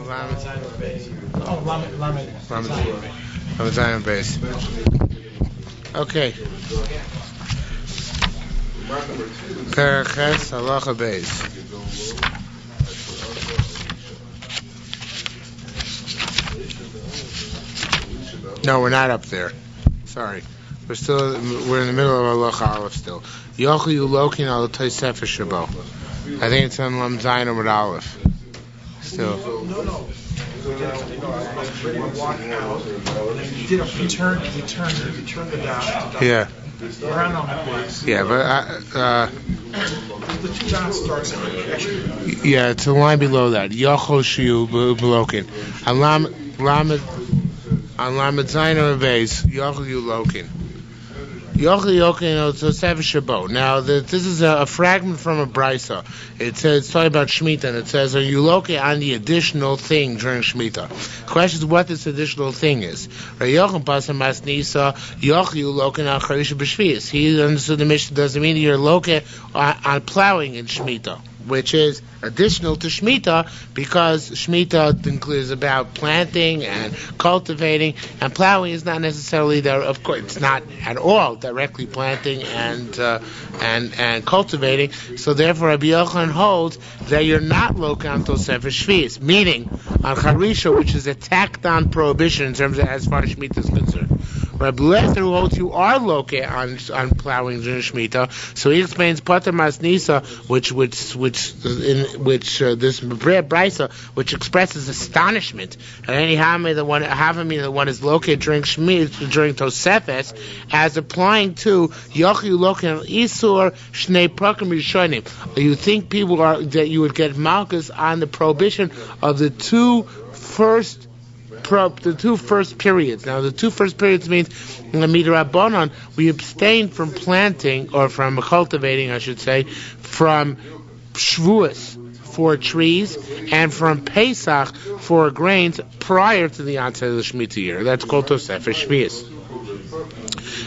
Lamed base. Okay. Paraches halacha base. No, we're not up there. Sorry. We're in the middle of halacha aleph still. Yochel Yulokin al Tosefes Shabo. I think it's on Lam Zayin with aleph. Still. No. You turn the dash. Yeah. Around on the base. Yeah, but the two dots starts actually. Yeah, it's a line below that. Yochel Shiu Belokin. On Lamed Zayin or base. Yochel Yulokin. Now, this is a fragment from a brisa. It's talking about Shemitah, and it says, "Are you located on the additional thing during Shemitah?" The question is what this additional thing is. He understood the mission doesn't mean you're located on plowing in Shemitah, which is additional to Shemitah, because Shemitah is about planting and cultivating, and plowing is not necessarily there. Of course, it's not at all directly planting and cultivating. So therefore, Rabbi Yochanan holds that you're not local on Tosefes Shvius, meaning on Charisha, which is a tacked-on prohibition in terms of as far as Shemitah is concerned. Rabbi Lezer, who holds you are located on plowing during Shemitah, so he explains Pater Mas Nisa, which this brisa, which expresses astonishment at any Havamina, the one is located during Shemitah, during Tosefes, as applying to Yochel Lokin Isur Shnei Prakim Rishonim. You think that you would get malchus on the prohibition of the two first periods. Now, the two first periods means, Midrabanan, we abstain from planting, or from cultivating, I should say, from Shavuos for trees, and from Pesach for grains prior to the onset of the Shemitah year. That's called Tosefes Shvius.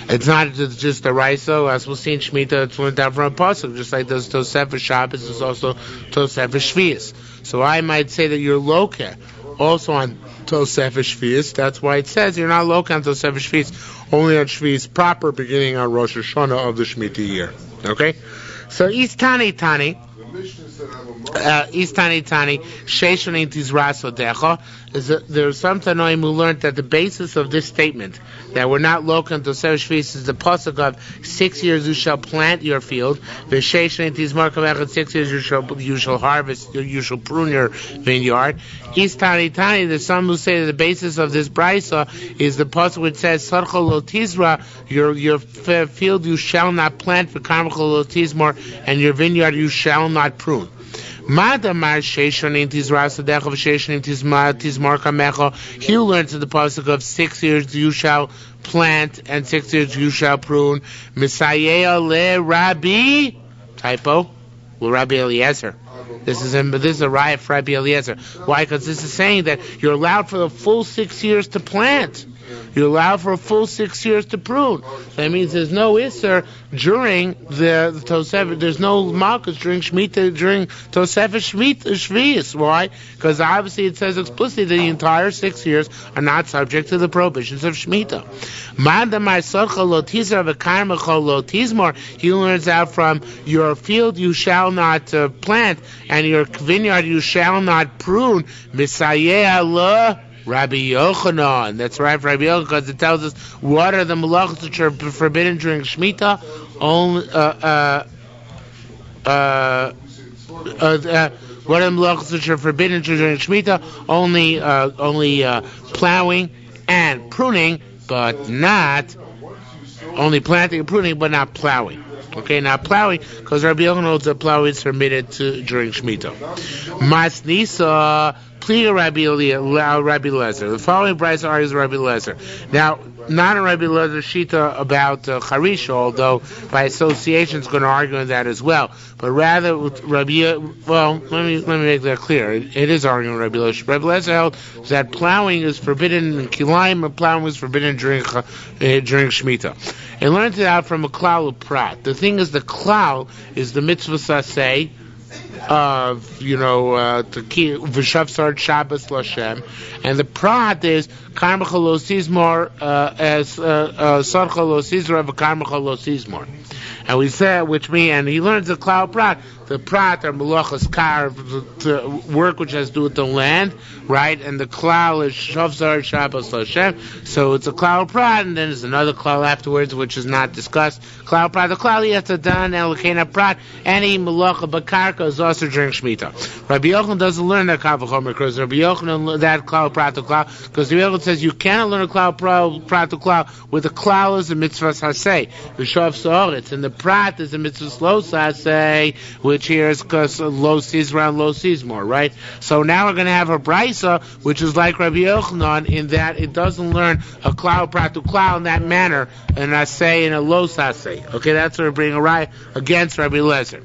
It's not just the Raiso, as we'll see in Shemitah, it's learned down from a pasuk, just like there's Tosefes Shabbos, there's also Tosefes Shvius. So I might say that you're loka also on Tosefes Shvius. That's why it says you're not loka on Tosefes Shvius, only on Shvius proper, beginning on Rosh Hashanah of the Shemitah year. Okay? So Istani Tani, Sheishonin Tizraso Decha. There's some Tanoim who learned that the basis of this statement, that we're not local until Tosefes Shvius, is the pasuk of 6 years you shall plant your field, Sheishonin Tizmar Kamechat, 6 years you shall harvest, you shall prune your vineyard. Istani Tani, there's some who say that the basis of this brisa is the pasuk which says Sarcha Lo Tizra, your field you shall not plant, V'Karmecha Lo Tizmar, and your vineyard you shall not prune. He learns in the pasuk of 6 years you shall plant and 6 years you shall prune. Misayeh le Rabbi, typo, Rabbi Eliezer. This is a riot for Rabbi Eliezer. Why? Because this is saying that you're allowed for the full 6 years to plant. You're allowed for a full 6 years to prune. That means there's no Isser during the Tosefes. There's no Malchus during Shemitah, during Tosefes Shvius. Why? Because obviously it says explicitly that the entire 6 years are not subject to the prohibitions of Shemitah. He learns out from your field you shall not plant, and your vineyard you shall not prune. Misayeh Allah. Rabbi Yochanan. That's right, Rabbi Yochanan, because it tells us what are the malachos which are forbidden during Shemitah. Only what are the malachos which are forbidden during Shemitah? Only plowing and pruning, but not only planting and pruning, but not plowing. Okay, now plowing, because Rabbi Yochanan holds that plowing is permitted during Shemitah. Mas Nisa. Rabbi Lezer. The following brisa argues Rabbi Lezer. Now, not a Rabbi Lezer shita about Charisha, although by association is going to argue on that as well. But rather, Rabbi. Well, let me make that clear. It is arguing Rabbi Lezer. Rabbi Lezer held that plowing is forbidden in Kilayim, and plowing is forbidden during Shemitah. And learned it out from a klal prat. The thing is, the klal is the mitzvah saseh. of to keep v'shavsar Shabbos Lashem, and the prat is karmecha lo sizmor as sarcha lo sizra v'karmecha lo sizmor. And we said, which means, and he learns the klal prat. The prat are malachas kar, the work which has to do with the land, right? And the klal is shavzar Shabbos Hashem. So it's a klal prat, and then there's another klal afterwards, which is not discussed. Klal prat, the klal yatadan elokena prat. Any malacha bakarka is also during Shemitah. Rabbi Yochanan doesn't learn that kavachomer because Rabbi Yochanan that klal prat to klal, because Rabbi Yochanan says you cannot learn a klal prat to klal with the klal is a mitzvah hasei, the shav sa'aretz, and the prat is a mitzvah lo hasei, which here is because lo sizra and lo sizmor, right? So now we're going to have a brisa, which is like Rabbi Yochanan in that it doesn't learn a klal prat to klal in that manner, and I say in a lo hasei. Okay, that's what we're bringing a right against Rabbi Lezer.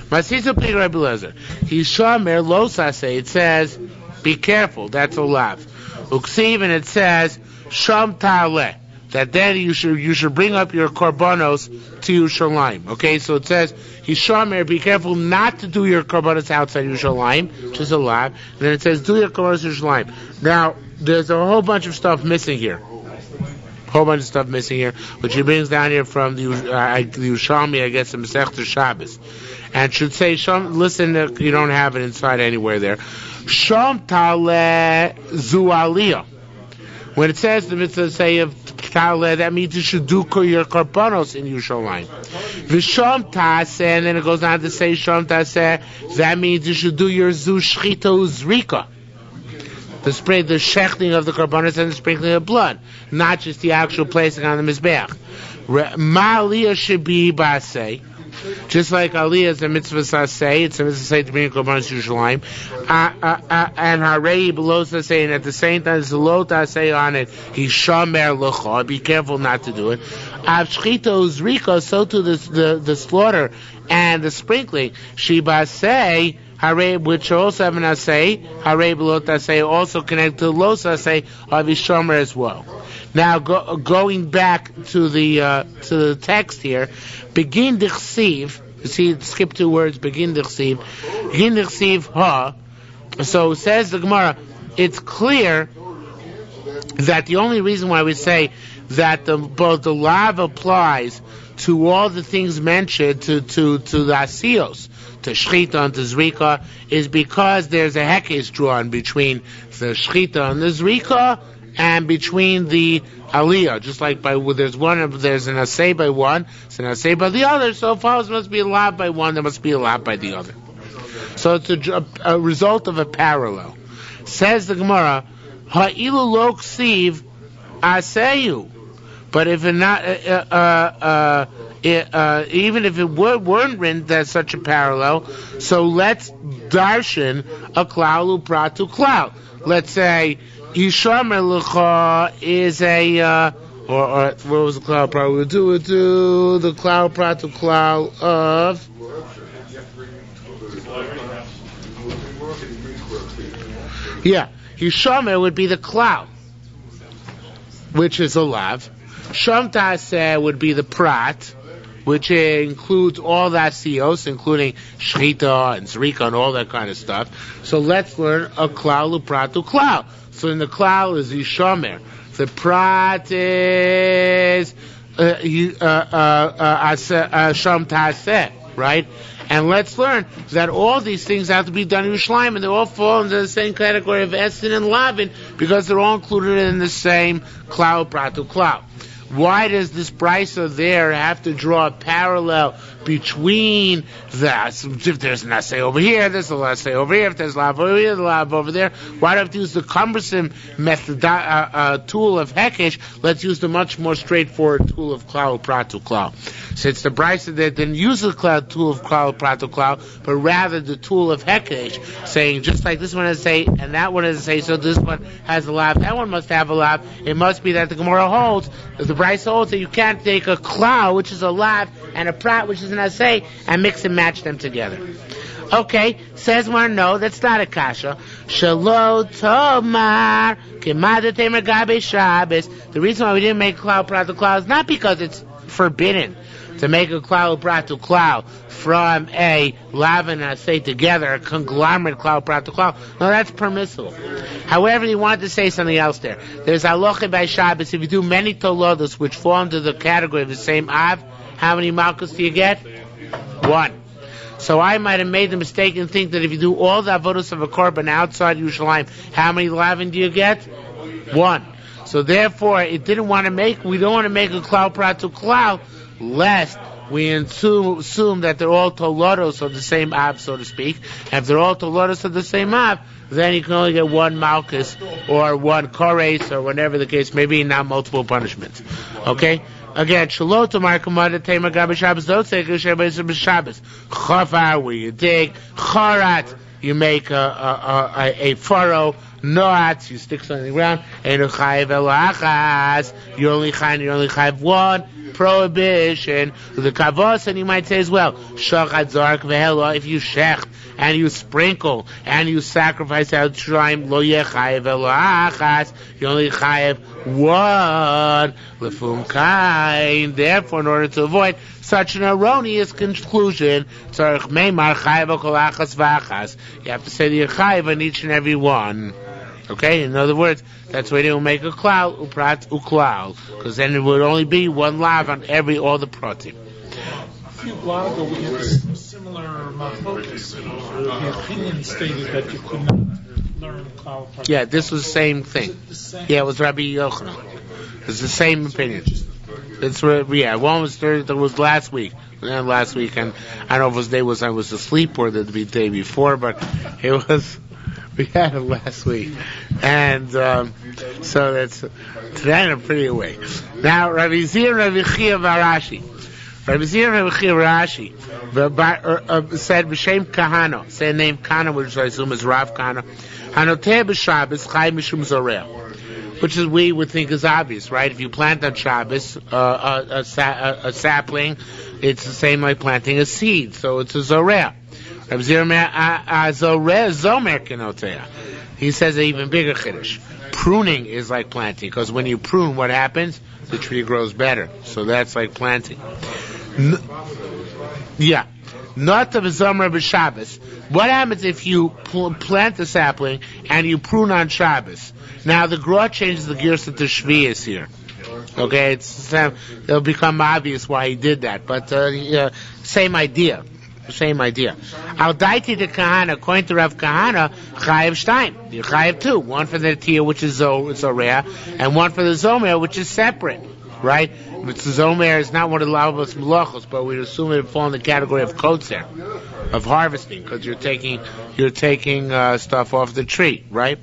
Masisa big Rabbi Lezer. He shomer lo hasei. It says, be careful. That's a lav. Uksiv, and it says sham ta'aleh. That then you should bring up your korbanos to Yerushalmi. Okay, so it says Hishamer, be careful not to do your korbanos outside Yerushalmi, which is a lot. And then it says do your korbanos Yerushalmi. Now there's a whole bunch of stuff missing here. Which he brings down here from the Yerushalmi, I guess, in Masechta Shabbos, and should say Sham. Listen, you don't have it inside anywhere there. Sham Taleh Zu Aliyah. When it says the mitzvah say of Taleh, that means you should do your korbanos in Yerushalmi. V'sham Taseh, and then it goes on to say Sham Taseh, that means you should do your Zu Shchito Zrika. The shechting of the korbanos and the sprinkling of blood, not just the actual placing on the mizbeach. Ma'aliyah should be ba'aseh, just like Aliyah is a mitzvah saseh, it's a mitzvah saseh to bring korbanos to Yerushalayim, and harei below saseh, and at the same time there's a lo taseh on it. He shomer l'cha, be careful not to do it. Av shchito zrika, so to the slaughter and the sprinkling, she ba'aseh. Hare, which also have an asay, hare belot asay, also connected to los asay of Ishomer as well. Now, going back to the text here, begin d'chsiv. You see, skip 2 words. Begin d'chsiv ha. So says the Gemara. It's clear that the only reason why we say that both the lav applies to all the things mentioned to the asiyos, to shchita and to zrika, is because there's a hekesh drawn between the shchita and the zrika and between the aliyah. Just like there's an asay by one, it's an asay by the other, so it follows there must be a lav by one, there must be a lav by the other. So it's a result of a parallel. Says the Gemara, ha'ilu lo ksiv aseyu. But if it not, even if it weren't written, there's such a parallel. So let's darshan a klal uprat to klal. Let's say Yishamer l'cha is a or what was the klal prat? We'll do the klal prat to klal of. Yeah, Yishamer would be the klal, which is a lav. Sham Taseh would be the prat, which includes all the asiyos, including shchita and zrika and all that kind of stuff. So let's learn a klal uprat to klal. So in the klal is Yishomer. The prat is Sham Taseh, right? And let's learn that all these things have to be done in Yerushalayim, and they all fall into the same category of Esin and Lavin because they're all included in the same klal uprat to klal. Why does this brisa there have to draw a parallel between that? If there's an assay over here, there's a assay over here. If there's lav over here, there's a lav over there. Why do I have to use the cumbersome method tool of hekesh? Let's use the much more straightforward tool of klal uprat to klal. Since the brisa that didn't use the tool of klal uprat to klal, but rather the tool of hekesh, saying just like this one has a say and that one has a say, so this one has a lav, that one must have a lav. It must be that the Gemara holds, the brisa holds that you can't take a klal, which is a lav, and a prat, which is an asay, and mix and match them together. Okay, says one, no, that's not a kasha. Shalo tomar k'madatemer gabe Shabbos. The reason why we didn't make klal prat to klal is not because it's forbidden to make a klal prat to klal from a lav and a say together, a conglomerate klal prat to klal. No, that's permissible. However, he wanted to say something else there. There's halacha by Shabbos. If you do many tolodos which fall into the category of the same av, how many malchus do you get? 1. So I might have made the mistake and think that if you do all the avodos of a korban outside Yerushalayim, how many lavin do you get? 1. So therefore, we don't want to make a klal prat to klal, lest we assume that they're all tolodos of the same av, so to speak. And if they're all tolodos of the same av, then you can only get 1 malchus or 1 kores or whatever the case may be, not multiple punishments. Okay? Again, shalot tomar kamada temer gabe Shabbos. Don't say Shabbos. Chafar, where you dig. Charat, you make a furrow. Noat, you stick something in the ground. Enu chayev elachas. You only chayev 1. Prohibition. The kavos, and you might say as well, shachat zark vehela. If you shecht and you sprinkle and you sacrifice out shrine, lo yechayev elachas. You only chayev 1. Lefum kain. Therefore, in order to avoid such an erroneous conclusion, you have to say the chayev on each and every one. Okay, in other words, that's why they will make a klal, uprat, uklal, because then it would only be 1 lav on all the pratim. A few while ago, we had a similar focus. The opinion stated that you could not learn klal. Yeah, this was the same thing. Yeah, it was Rabbi Yochanan. It's the same opinion. It's one was last week. And last week, and I don't know if I was asleep or the day before, but it was. We had it last week, and so that's today I'm pretty awake. Now, Rabbi Zir, Rabbi Chia, Varashi. Rabbi Zir, Rabbi Chia, Varashi said b'shem Kahana, say a name Kahana, which I assume is Rav Kahana. Hanoteh b'Shabbos chai mishum zoreh, which is we would think is obvious, right? If you plant on Shabbos a sapling, it's the same like planting a seed, so it's a zoreh. He says an even bigger chiddush. Pruning is like planting, because when you prune, what happens? The tree grows better. So that's like planting. Not of Zomer b'Shabbos. What happens if you plant the sapling and you prune on Shabbos? Now the Gra changes the gears to Shvius here. Okay, it'll become obvious why he did that, but same idea. Al daiti de kahana, according to Rav Kahana, chayev shtaim. You chayev 2. 1 for the tia, which is zorea, and 1 for the zomer, which is separate, right? The zomer is not one of the lavos melachos, but we assume it would fall in the category of kotzer, of harvesting, because you're taking stuff off the tree, right?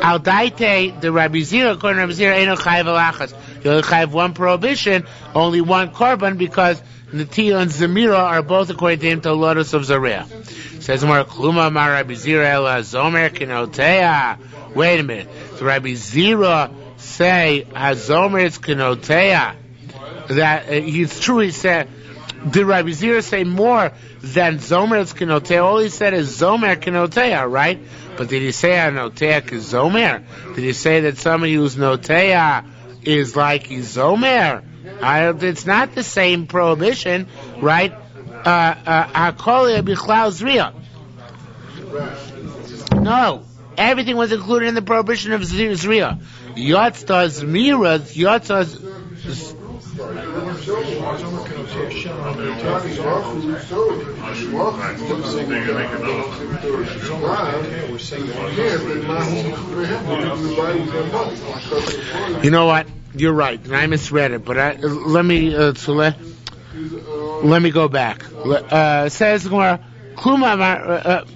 Al daite the Rabbi Zira, according to Rabbi Zira, eno chayev alachas. You only chayev 1 prohibition, only 1 korban, because Natiya and Zemira are both according to him to Lotus of Zaria. Says more Kluma Mar Rabbi Zira Ela Zomer Kenotea. Wait a minute. So Rabbi Zira say Hazomer is Kenotea. That it's true. He said, did Rabbi Zira say more than Zomer is Kenotea? All he said is Zomer Kenotea, right? But did he say Anotea Zomer? Did he say that somebody who's Notea is like he's Zomer? It's not the same prohibition, right? No, everything was included in the prohibition of Zriya. Yotzta Zmira, You know what? You're right, and I misread it. But let me go back. Says Gemara,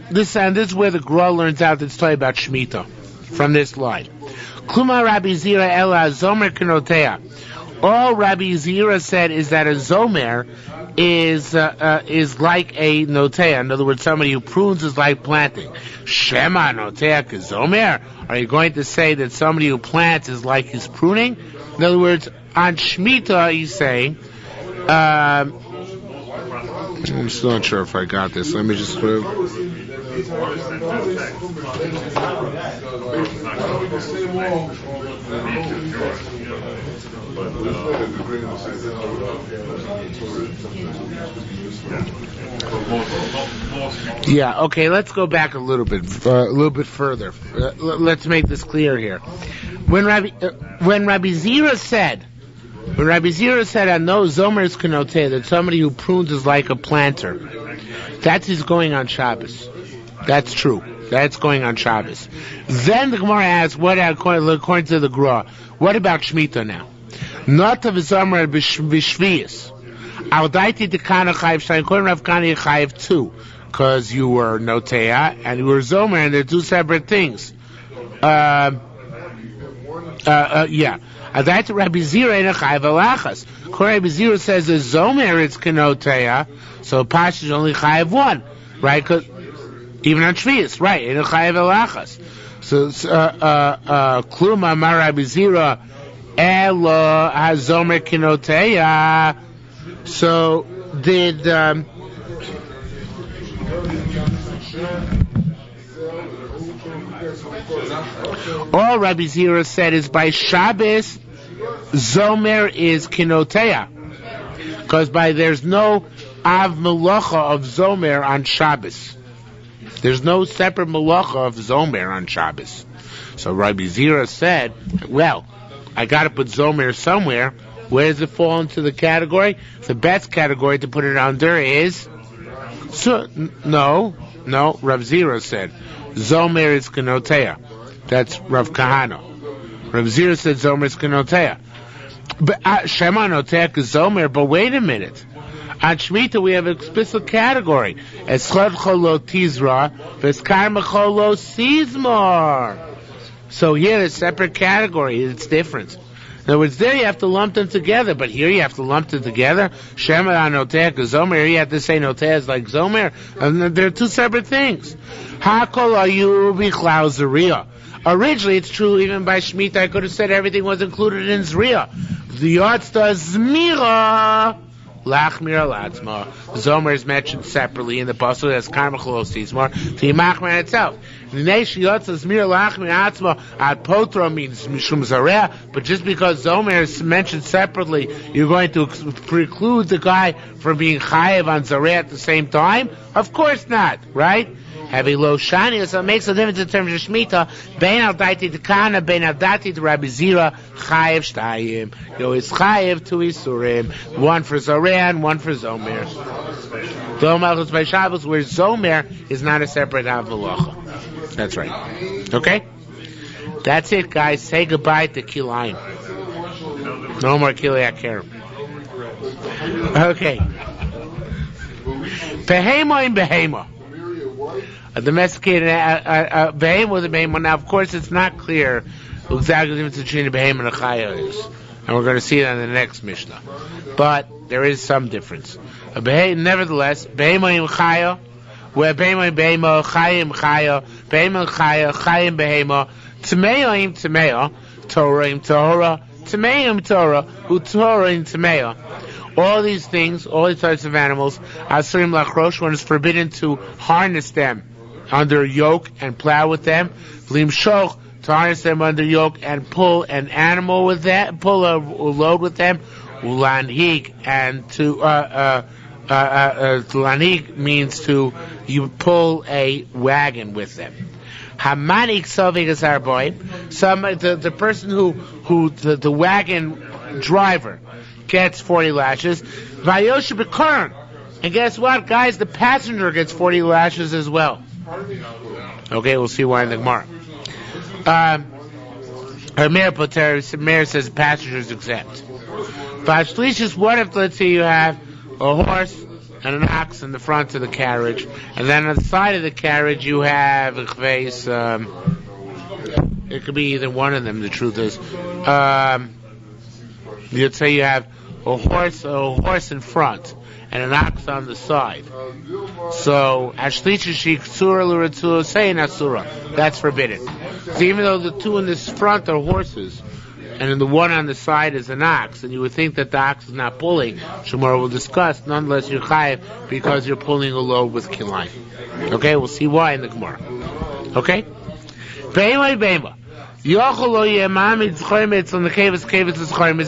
this is where the Gra learns out this story about Shemitah from this line. Kluma Rabbi Zira Ela Zomer Kenotea. All Rabbi Zira said is that a zomer is like a notea. In other words, somebody who prunes is like planting. Shema notea kezomer. Are you going to say that somebody who plants is like he's pruning? In other words, on Shemitah, he's saying, I'm still not sure if I got this. Let me just put it. Yeah. Okay. Let's go back a little bit further. Let's make this clear here. When Rabbi Zira said, "I know Zomer is kenote," that somebody who prunes is like a planter. That's he's going on Shabbos. That's true. That's going on Shabbos. Then the Gemara asks, "What according to the Gra? What about Shemitah now?" Not of Zomer b'Shvius. Al daiti dekana chayiv shtaim. According to Rav Kana, chayiv 2, because you were notea and you were Zomer, and they're two separate things. Yeah. That's Rabbi Zira in a chayiv alachas. Rabbi Zira says the Zomer is kenotea, so Pash is only chayiv 1, right? Even on Shvius, right? In a chayiv alachas. So kluma amar Rabbi Zira elo hazomer kenotea. So did all Rabbi Zira said is by Shabbos Zomer is kenotea, because there's no av melacha of Zomer on Shabbos. There's no separate melacha of Zomer on Shabbos. So Rabbi Zira said, well, I got to put Zomer somewhere. Where does it fall into the category? The best category to put it under is no. Rav Zira said Zomer is kenotea. That's Rav Kahana. Rav Zira said Zomer is kenotea. But Shema notea Zomer. But wait a minute. On Shemitah we have an explicit category. Eschad cholo tizra, v'eskar mecholo sizmor. So here a separate category. It's different. In other words, there you have to lump them together, but here you have to lump them together. Shema notea Zomer. Here you have to say notea is like Zomer, and they're two separate things. Hakol ayu bichlal zeriah. Originally, it's true, even by Shemitah, I could have said everything was included in Zriya. The Yotzta Zmira, Lachmir Latzma. Zomer is mentioned separately in the Pasuk as Karmachol Sizmar, to Yimachmer itself. The nation Yotzta Zmira Lachmir Atzma, Ad Potra means Mishum Zareh, but just because Zomer is mentioned separately, you're going to preclude the guy from being Chayev on Zareh at the same time? Of course not, right? Heavy low shani, so it makes a difference in terms of Shemitah. Bein al daiti dekana, bein al dati to Rabbi Zira, chayev shtayim. It's chayev to isurim. One for Zoran, one for Zomer. Domalchus by Shabbos, where Zomer is not a separate avalacha. That's right. Okay? That's it, guys. Say goodbye to Kilayim. No more Kilei Akerim. Okay. Behema in Behema. A domesticated behemoth with a behemoth. Now, of course, it's not clear exactly the difference between a behemoth and a chaya is, and we're going to see that in the next Mishnah. But there is some difference. Nevertheless, behemoth and chaya, where behemoth and behemoth, chaya and chaya, behemoth and chaya, chaya and behemoth, tmeah and tmeah, Torah and Torah, tmeah and Torah, u'Torah and tmeah. All these things, all these types of animals, asurim lachrosh, one is forbidden to harness them under a yoke and plow with them. Limshoch, to harness them under yoke and pull an animal with them, pull a load with them. Ulanhig, and to lanhig means to you pull a wagon with them. Hamanik sovig is our boy. The person who the wagon driver gets 40 lashes. Vayosha b'Kern. And guess what, guys? The passenger gets 40 lashes as well. Okay, we'll see why in the Gemara. Meir says passenger is exempt. But what if, let's say, you have a horse and an ox in the front of the carriage, and then on the side of the carriage you have a face. It could be either one of them. The truth is, you'd say you have a horse in front and an ox on the side. So, that's forbidden. So even though the two in this front are horses, and then the one on the side is an ox, and you would think that the ox is not pulling, Shemar will discuss, nonetheless you're chayiv because you're pulling a load with kilayim. Okay, we'll see why in the Gemara. Okay? Be'ema. Is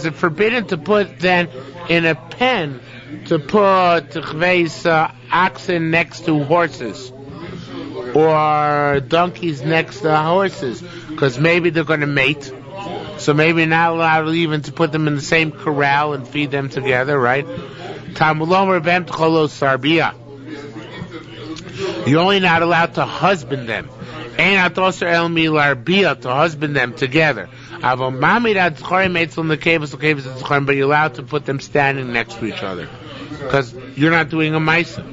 it forbidden to put then in a pen to put oxen next to horses or donkeys next to horses? Because maybe they're going to mate. So maybe you're not allowed even to put them in the same corral and feed them together, right? You're only not allowed to husband them. To husband them together. But you're allowed to put them standing next to each other. Because you're not doing a maisa.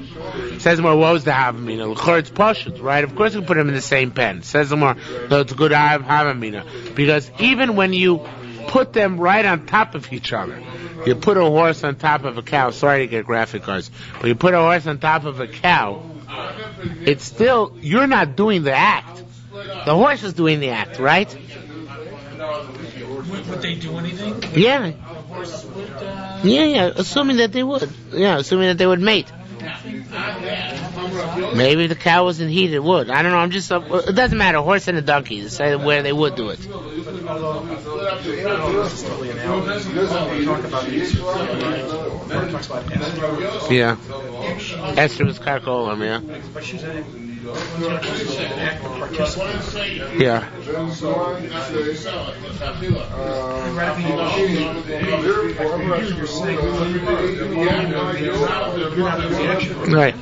Says more, what was the havamina? It's pashut, right? Of course you put them in the same pen. Says more, no, it's a good havamina. Because even when you put them right on top of each other, you put a horse on top of a cow, sorry to get graphic cards, but you put a horse on top of a cow, it's still, you're not doing the act. The horse is doing the act, right? Would they do anything? Yeah. The horse would, Yeah, assuming that they would. Yeah, assuming that they would mate. Maybe if the cow wasn't heated, it would. I don't know, it doesn't matter, a horse and a donkey, say where they would do it. Yeah. Esther was Karkolam, yeah. Yeah. Right.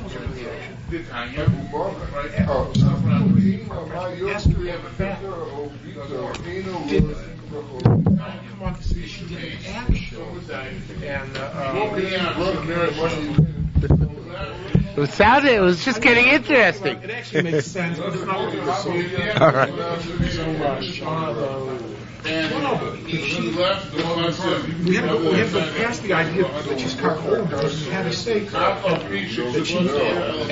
She did an action, and it was just getting interesting. It actually makes sense. But it's not what it was. All right. We have to pass the idea that she's Karkolam because we had to say that she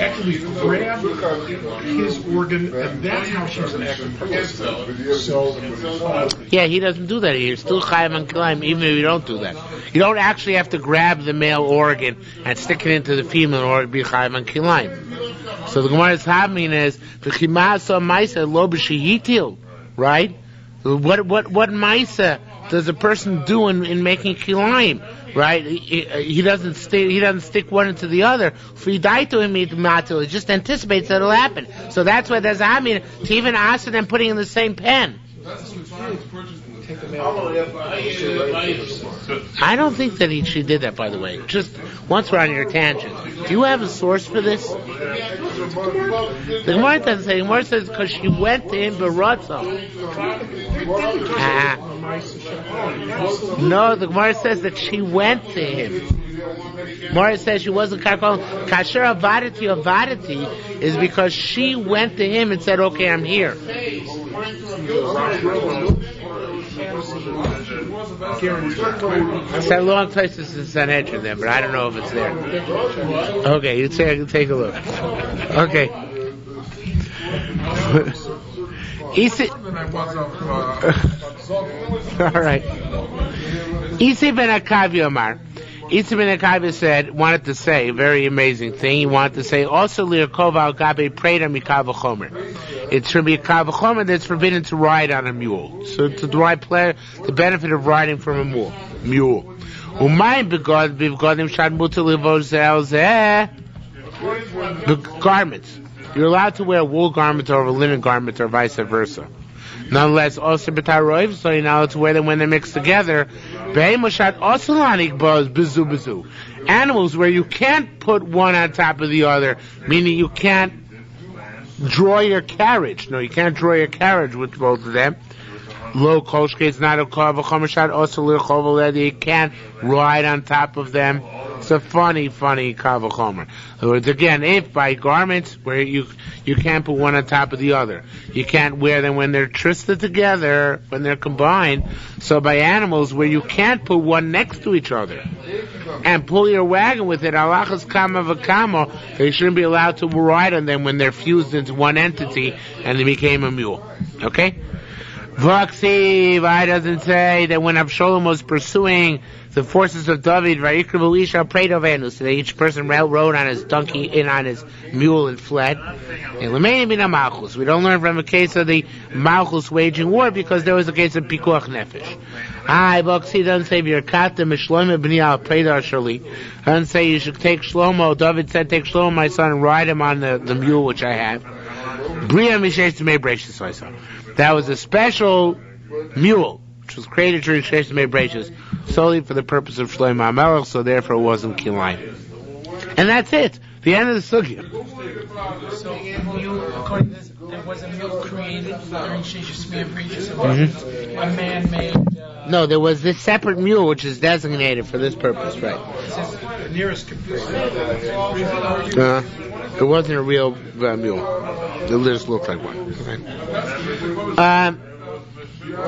actually grabbed his organ, and that's how she was an active participant. So, yeah, he doesn't do that here. Still Chayim Kilayim, even if you don't do that. You don't actually have to grab the male organ and stick it into the female organ to be Chayim Kilayim. So the Gemara's having is the Chimasa Maisa Lo B'Shehitil, right? What Maisa does a person do in making Kilayim, right? He doesn't stick one into the other. If he died to him, it just anticipates that it'll happen. So that's why there's to even ask them putting in the same pen. I don't think that she did that, by the way. Just once we're on your tangent, do you have a source for this? The Gemara doesn't say. The Gemara says because she went to him b'ratza. No, the Gemara says that she went to him. Gemara says she wasn't Karkolam. Kasher avadati is because she went to him and said, "Okay, I'm here." It's that long place in Sanhedrin there, but I don't know if it's there. Okay, you take a look. Okay. All right. Isi ben Akavi Omar. Isi ben Akavi wanted to say a very amazing thing. He wanted to say also li'akova al gabe preda mikav v'chomer. It should be a kav v'chomer that's forbidden to ride on a mule. So to derive the benefit of riding from a mule. Umayim begodim shad mutar livozeh the garments. You're allowed to wear a wool garment over a linen garment or vice versa. Nonetheless, also b'taroiv, so you're not allowed to wear them when they're mixed together. Animals where you can't put one on top of the other, meaning you can't draw your carriage. No, you can't draw your carriage with both of them. Low koshke is not a kavachomashad. Also, little chovel you can't ride on top of them. It's a funny kavachomer. In other words, again, if by garments where you can't put one on top of the other, you can't wear them when they're twisted together, when they're combined. So by animals where you can't put one next to each other and pull your wagon with it, alachas kama v'kama, they shouldn't be allowed to ride on them when they're fused into one entity and they became a mule. Okay? Vaksiv, I doesn't say that when Absalom was pursuing the forces of David, Vayikravu Isha Predovenu, so that each person rode on his donkey, on his mule and fled. And Lemeni Mina Malchus. We don't learn from a case of the Malchus waging war because there was a case of Pikuach Nefesh. Vaksiv doesn't say Virkata Mishlomo B'ni Al Predar Shali. Doesn't say you should take Shlomo. David said, take Shlomo, my son, and ride him on the mule which I have. Bria Mishesh to Mebrachis, I saw. That was a special mule, which was created during Shesh to Mebrachis, solely for the purpose of Shlomo HaMelech, so therefore it wasn't Kilayim. And that's it. The end of the sugya. So, according to this, there was a mule created during Shesh to Mebrachis. A man-made... No, there was this separate mule which is designated for this purpose, right? The nearest comparison. It wasn't a real mule. It just looked like one. Okay.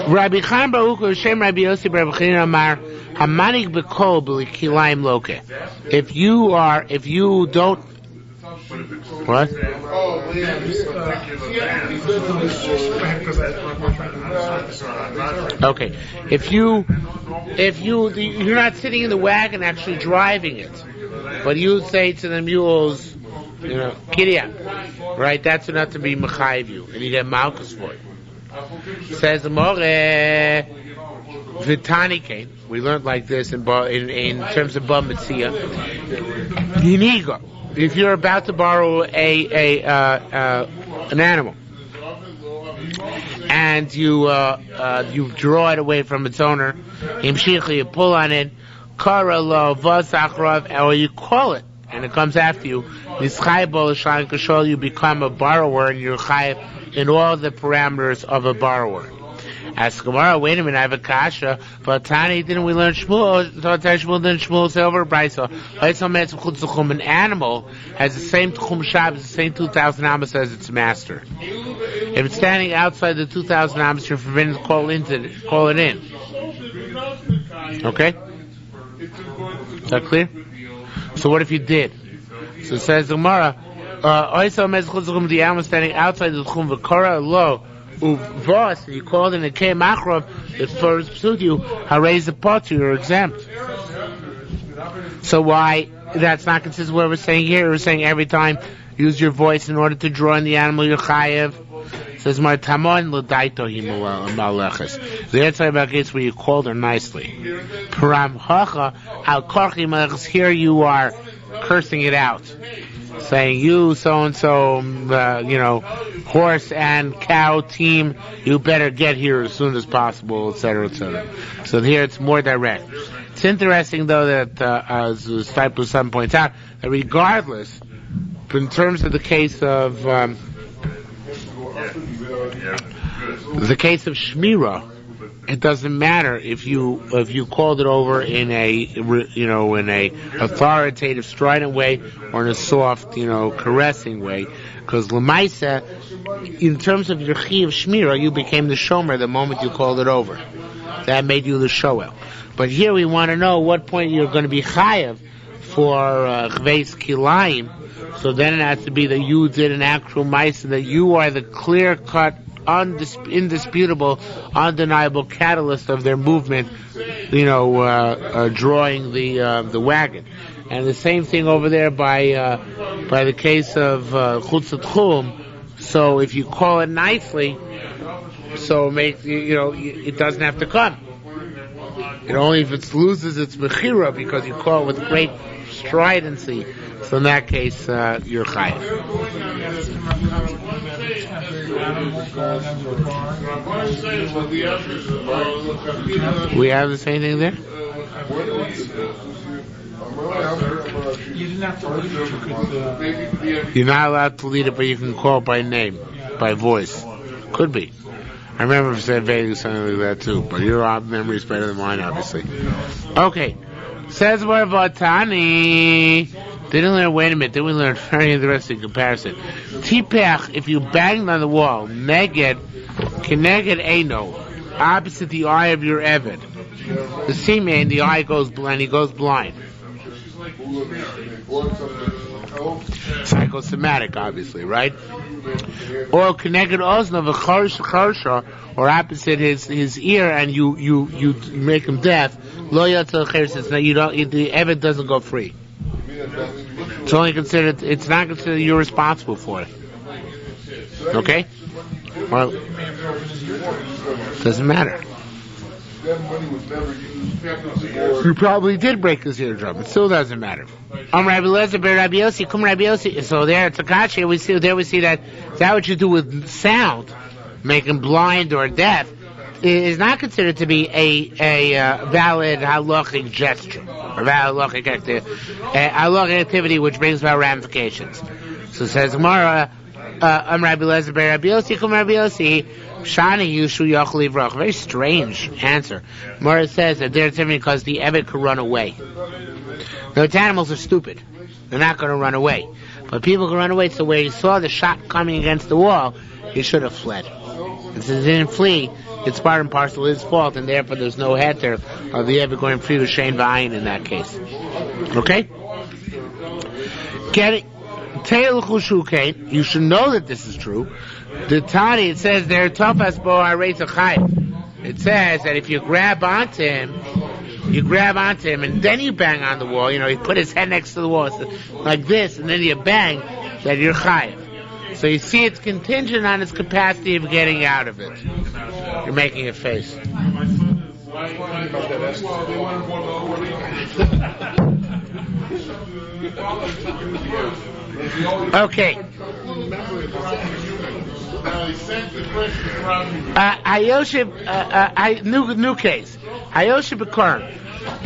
Rabbi Chaim Baruch Shem Rabbi Yossi Rabbi Chanina Amar Hamanik B'Kol B'Kilayim Loke. If you don't. What? Okay. If you're not sitting in the wagon actually driving it, but you say to the mules, Kiria, right? That's enough to be mechayiv you, and you get malchus for it. Says the More Vitani came. We learned like this in terms of Ba Metzia. Yiniga. If you're about to borrow an animal, and you draw it away from its owner, you pull on it, kara lo vasachrav, or you call it, and it comes after you. You become a borrower, and you're chayav in all the parameters of a borrower. Ask Gemara, wait a minute, I have a kasha. But Tani, didn't we learn Shmuel? Didn't Shmuel say over Brisa? An animal has the same Tchum Shabbos, the same 2,000 amos as its master. If it's standing outside the 2,000 amos, you're forbidden to call it in. Okay? Is that clear? So what if you did? So it says Gemara, the animal standing outside the Tchum V'Kara Lo, Uvos, you called in a K Machrov, it pursued you, raise the pot, you're exempt. So why that's not consistent with what we're saying here? We're saying every time use your voice in order to draw in the animal, you're chayev. It says my tamon l'daito himaleches. They're talking about case where you called her nicely. Param hacha al korchi maleches. Here you are cursing it out, saying you so and so, horse and cow team, you better get here as soon as possible, etc., etc. So here it's more direct. It's interesting though that as Stipler Son points out, that regardless, in terms of the case of Shmira, it doesn't matter if you called it over in a authoritative, strident way or in a soft, caressing way, because Lamaisa, in terms of your chi of Shmira, you became the shomer the moment you called it over. That made you the shoel. But here we want to know what point you're going to be chayav for Chveis Kilayim. So then it has to be that you did an actual Maisa, that you are the clear-cut, indisputable, undeniable catalyst of their movement, drawing the wagon. And the same thing over there by the case of Chutz Tchum. So if you call it nicely, so it doesn't have to come. It only if it loses its mechira because you call it with great stridency. So in that case, you're chayav. We have the same thing there? You didn't have to lead it. You're not allowed to lead it, but you can call it by name, by voice. Could be. I remember said vaguely something like that too, but your memory is better than mine, obviously. Okay. Says Vatani. Didn't learn, wait a minute, then we learned very interesting comparison. Tipech, if you banged on the wall, keneged eino, opposite the eye of your Eved. The seaman, the eye goes blind, he goes blind. Psychosomatic, obviously, right? Or connected ozna of a charsha, or opposite his ear, and you make him deaf. Lo yatzal cheres. The evet doesn't go free. It's only considered. It's not considered you're responsible for it. Okay? Well, doesn't matter. You probably did break his eardrum. It still doesn't matter. Rabbi Lezer ber Rabbi Yossi, come Rabbi Yossi. So there at Takachi, we see that is that what you do with sound, make him blind or deaf, is not considered to be a valid halachic gesture or valid halachic activity which brings about ramifications. So says Gemara, Rabbi Lezer ber Rabbi Yossi, come Rabbi Yossi. Shani Yushu Yachal Livrach. Very strange answer. Mara says that they're different because the evet could run away. Now, animals are stupid. They're not going to run away. But people can run away, so where he saw the shot coming against the wall, he should have fled. And since he didn't flee, it's part and parcel of his fault, and therefore there's no heter of the evet going free to Shane V'ayin in that case. Okay? Get it? You should know that this is true. The Tani, it says there, Tofas Bo Haretz Achayim. It says that if you grab onto him, and then you bang on the wall, you put his head next to the wall, so like this, and then you bang, that you're chayiv. So you see it's contingent on his capacity of getting out of it. You're making a face. Okay. New case. Hayoshib B'Karm.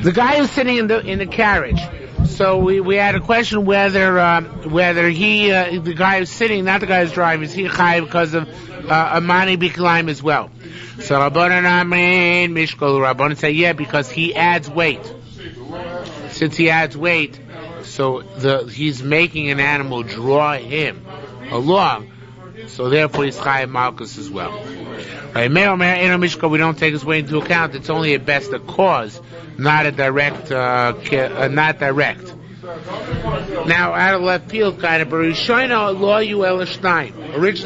The guy who's sitting in the carriage. So we had a question whether he the guy who's sitting, not the guy who's driving, is he chayiv because of Amani Kilayim as well. So Rabbanan say because he adds weight. Since he adds weight, so he's making an animal draw him along. So therefore he's chayiv malchus as well. Right? We don't take his weight into account. It's only at best a cause, not a direct, not direct. Now, out of left field, kind of, originally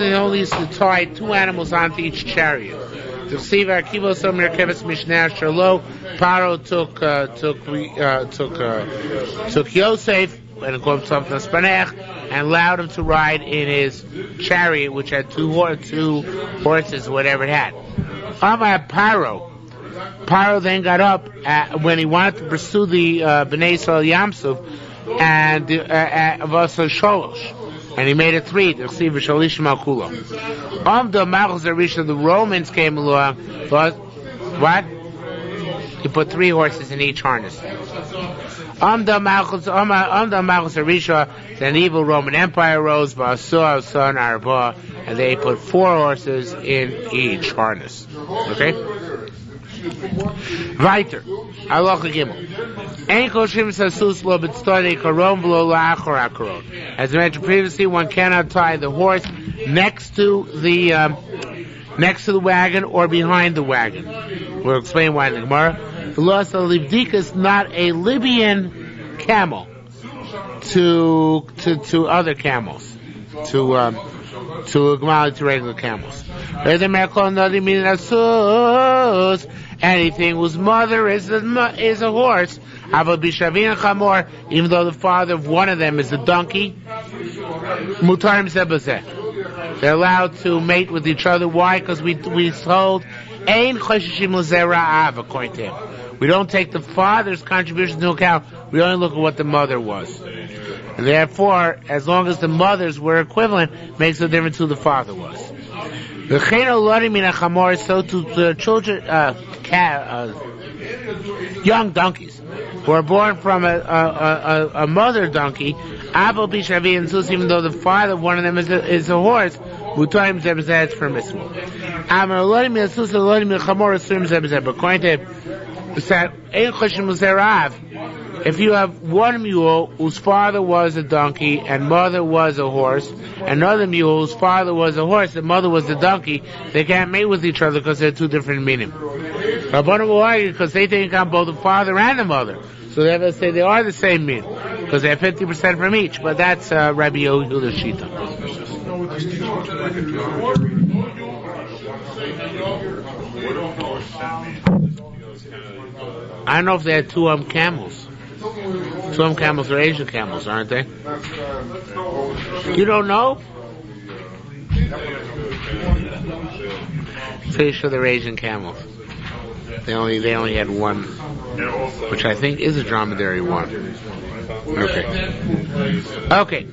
they only used to tie two animals onto each chariot. Paro took Yosef and and allowed him to ride in his chariot, which had two horses, whatever it had. Paro then got up when he wanted to pursue the Bnei Yisrael Yamsuf and also Sholosh, and he made it 3. The Romans came along, but what? He put 3 horses in each harness. The evil Roman Empire rose, son Arba, and they put 4 horses in each harness. Okay? Weiter. Halacha Gimel. As I mentioned previously, one cannot tie the horse next to the wagon or behind the wagon. We'll explain why in the Gemara. The law of Libdika is not a Libyan camel to other camels, to regular camels. Anything whose mother is a horse, even though the father of one of them is a donkey, they're allowed to mate with each other. Why? Because we told according to him. We don't take the father's contribution into account. We only look at what the mother was. And therefore, as long as the mothers were equivalent, makes no difference who the father was. So to the children, young donkeys who are born from a mother donkey, even though the father of one of them is a horse, that's permissible. If you have one mule whose father was a donkey and mother was a horse, and another mule whose father was a horse and mother was a donkey, they can't mate with each other because they're 2 different meaning. Rabbanan will argue because they think I'm both the father and the mother. So they have to say they are the same meaning. because they have 50% from each. But that's Rabbi Yehuda's shita. I don't know if they had two camels. Two camels are Asian camels, aren't they? You don't know? Pretty sure they're Asian camels. They only had one, which I think is a dromedary one. Okay.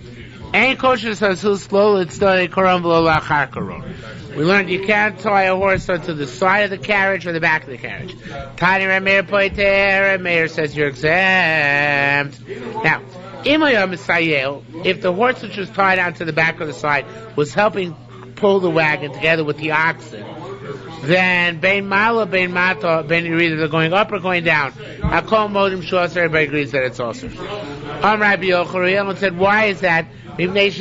Ain't kosher sasus slow. It's the koram below lachar koram. We learned you can't tie a horse onto the side of the carriage or the back of the carriage. Tani Rameir poiter. Rameir says you're exempt. Now, if the horse which was tied onto the back or the side was helping pull the wagon together with the oxen, then bein mala, bein mata, either they're going up or going down. Hakol modim shuas. Everybody agrees that it's also. Rabbi Yochanan said, why is that? Each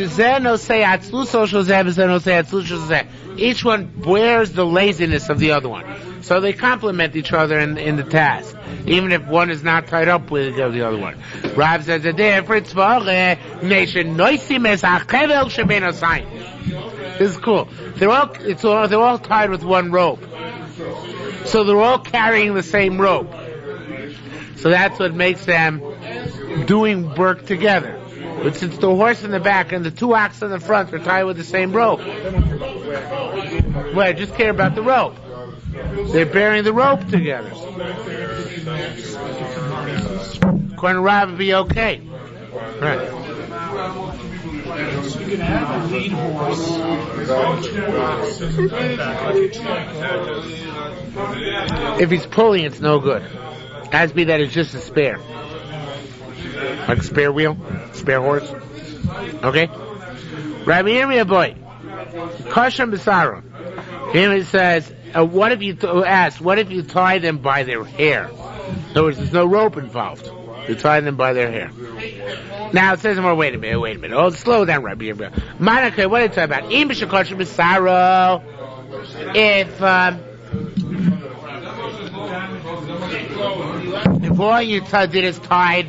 one bears the laziness of the other one, so they complement each other in the task, even if one is not tied up with the other one. Rav says the difference. This is cool. They're all tied with one rope, so they're all carrying the same rope. So that's what makes them doing work together. But since the horse in the back and the two oxen in the front are tied with the same rope, well, I just care about the rope. They're bearing the rope together. According to Rav, would be okay. Right. So you can have a lead horse. If he's pulling, it's no good. Has to be that it's just a spare. Like a spare wheel? Spare horse? Okay? Rabbi Yirmiyah boy. Kasham B'Sara. He says, what if you tie them by their hair? In other words, there's no rope involved. You tie them by their hair. Now it says more, wait a minute. Oh, slow down, Rabbi Yirmiyah. Manaka, what are you talking about? Im B'Shakasham B'Sara. If all you did is tie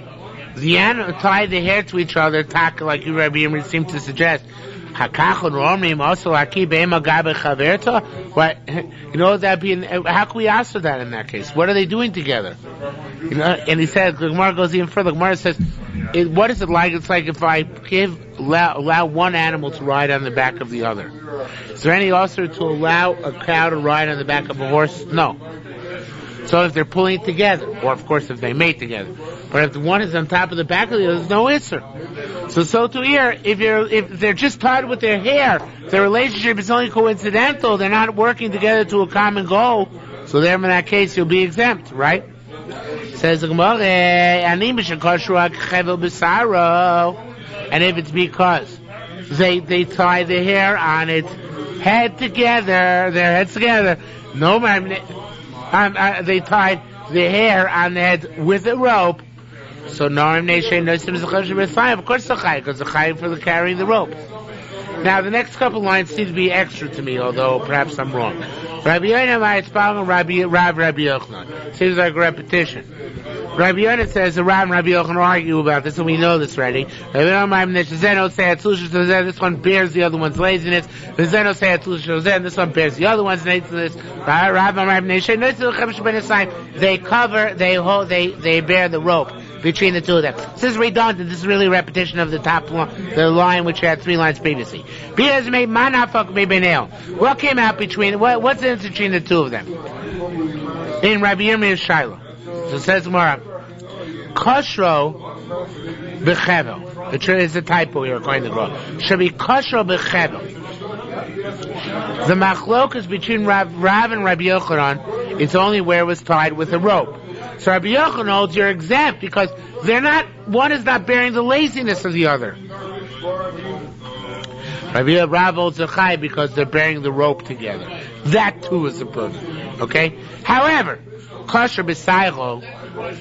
the hair to each other, like you, Rabbi Yirmiyah, seem to suggest. What? That'd be. How can we answer that in that case? What are they doing together? And he said, the Gemara goes even further. The Gemara says, what is it like? It's like if I allow one animal to ride on the back of the other. Is there any usur to allow a cow to ride on the back of a horse? No. So if they're pulling it together, or of course if they mate together, but if the one is on top of the back of the other, there's no answer. So to here, if they're just tied with their hair, their relationship is only coincidental. They're not working together to a common goal. So there, in that case, you'll be exempt, right? Says the Gemara, and if it's because they tie the hair on its head together, their heads together, no man. They tied the hair on the head with a rope. So of course the chai, because the chai for the carrying the rope. Now the next couple lines seem to be extra to me, although perhaps I'm wrong. Rabbi Yochanan seems like a repetition. Rabbi Yochanan says the Rav and Rabbi Yochanan argue about this, and we know this already. This one bears the other one's laziness. This one bears the other one's laziness. They cover, they hold, they bear the rope between the two of them. This is redundant. This is really a repetition of the top line, the line which had 3 lines previously. What came out between? What's the difference between the two of them? In Rabbi Yirmiyah's Shiloh. So it says Gemara, Koshro b'chevel. It's a typo here according to the Gemara. Should be Koshro b'chevel. The machlokas between Rav and Rabbi Yochanan, it's only where it was tied with a rope. So Rabbi Yochanan holds you're exempt because one is not bearing the laziness of the other. Rav holds a chai because they're bearing the rope together. That too is a problem. Okay? However, kosher b'saycho,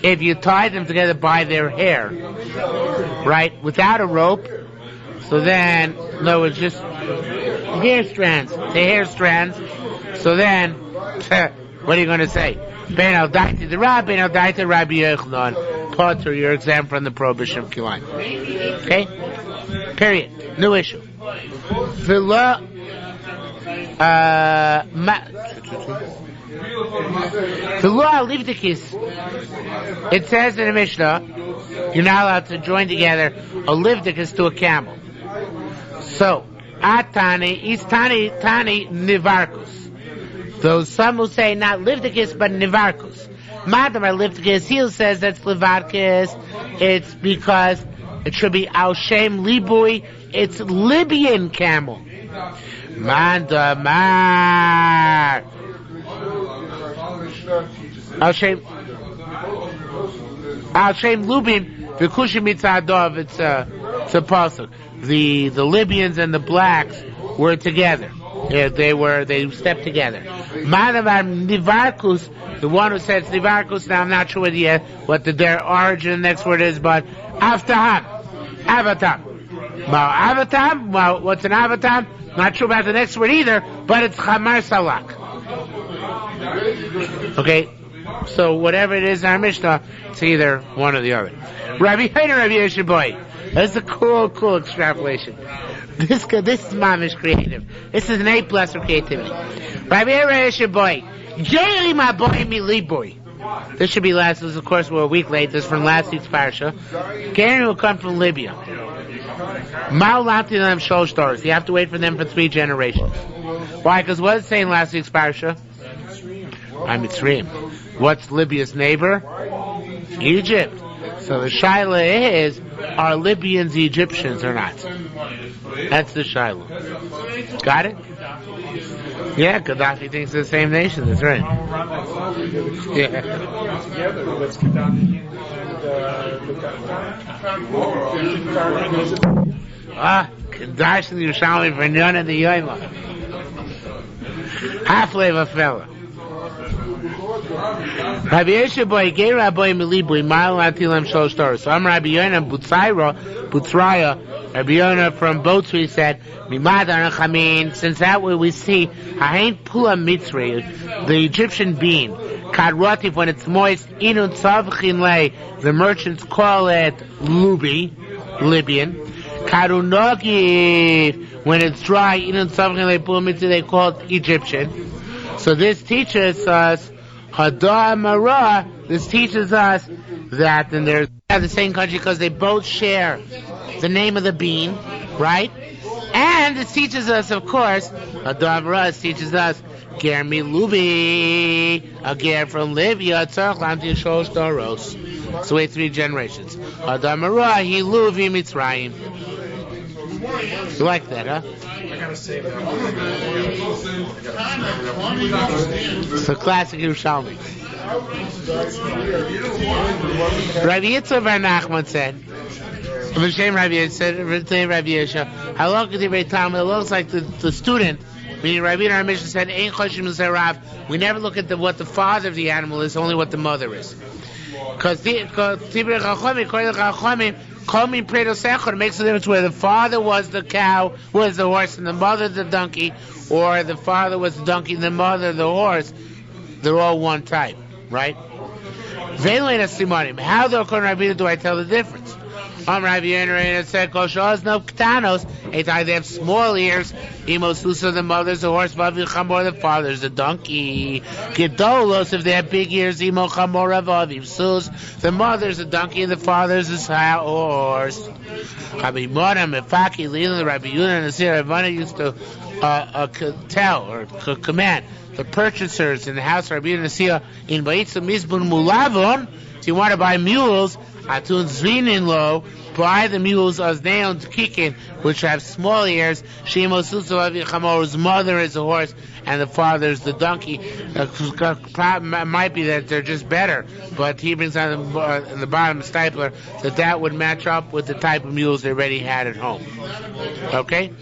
if you tie them together by their hair, right, without a rope, so then, no, it's just hair strands. So then, what are you going to say? Ben al daiti the Rab, ben al daiti Rabbi Yochanan. potter, you're exempt from the prohibition of kilayim. Okay? Period. New issue. Vilna, it says in the Mishnah, you're not allowed to join together a livdicus to a camel. So, Atani, Istani, Tani, Nivarkus. Those some who say not livdicus but Nivarkus. Madamar livdicus, he says that's Livarkus. It's because it should be Al Shem Libui. It's Libyan camel. Mandamar. Al Shem Lubim. V'kushim mitzadov. It's a pasuk. The Libyans and the blacks were together. They stepped together. Manavar Nivarkus, the one who says Nivarkus, now I'm not sure yet what their origin, the next word is, but Avatam. Well, what's an Avatam? Not sure about the next word either, but it's Chamar Salak. Okay, so whatever it is in our Mishnah, it's either one or the other. Rabbi Yoshiboy. That's a cool extrapolation. This is mamish creative. This is an A+ for creativity. Rabbi Yoshiboy. Jerry my boy me boy. This should be last. This, of course, we're a week late. This is from last week's parsha. Gary will come from Libya. Ma'ulati them shol stories. You have to wait for them for 3 generations. Why? Because what is it saying last week's parsha? I'm Mitzrayim. What's Libya's neighbor? Egypt. So the shaila is, are Libyans Egyptians or not? That's the shaila. Got it? Yeah, Gaddafi thinks it's the same nation. That's right. Yeah. Kadash and Yerushalmi for none of the Yoima. Halfway of a fella. Rabbi Yoshiboy, gay Rabbi Milibui, Ma'al Atilam Shol Stories. So I'm Rabbi Yonah Butzraya, Rabbi Yonah from Botri said, Mimadar Chamin, since that way we see, Hain Pula Mitzri, the Egyptian bean, Kadrotif, when it's moist, Inun Tzavchin Le, the merchants call it Libyan. Karunogi, when it's dry, Inun Tzavchin Le Pula Mitzri, they call it Egyptian. So this teaches us, this teaches us that, and they're the same country because they both share the name of the bean, right? And this teaches us, of course, this teaches us, Ger Milubi, a Ger from Libya, Tzarchlanti Shosh Doros. So wait 3 generations. Adamara, he Luvi Mitzrayim. You like that, huh? I gotta say that. It's a classic Yerushalmi. Rabbi Yitzhak Bar Nachman said, V'shem Rabbi Yisha, how long could he be time? It looks like the student, meaning Rabbi in our mission said, Ein Choshim Zerav. We never look at what the father of the animal is, only what the mother is. Because Tibir Chachomim, Koyel Chachomim, Komin Predo Sechor, makes a difference where the father was the cow, was the horse, and the mother the donkey, or the father was the donkey and the mother the horse. They're all one type, right? How though do I tell the difference? Rabbi Yener said, "Koshos no ktanos." They have small ears. Imosusa, the mother's the horse. Vavi chamor, the father's the donkey. Gedolos, if they have big ears. Imo chamor avaviv sus, the mother's the donkey and the father's the horse. Rabbi Mona Mefaki, Lila, Rabbi Yuna, and the Sir Ravana used to tell or command the purchasers in the house of Rabbi Yuna in Ba'itza Mizbun Mulavon. If you want to buy mules, Atun Zvinin Lo, buy the mules as Neon Kikin, which have small ears. Shemo Susav Chamor's mother is a horse, and the father is the donkey. Might be that they're just better, but he brings on in the bottom stipler that would match up with the type of mules they already had at home. Okay?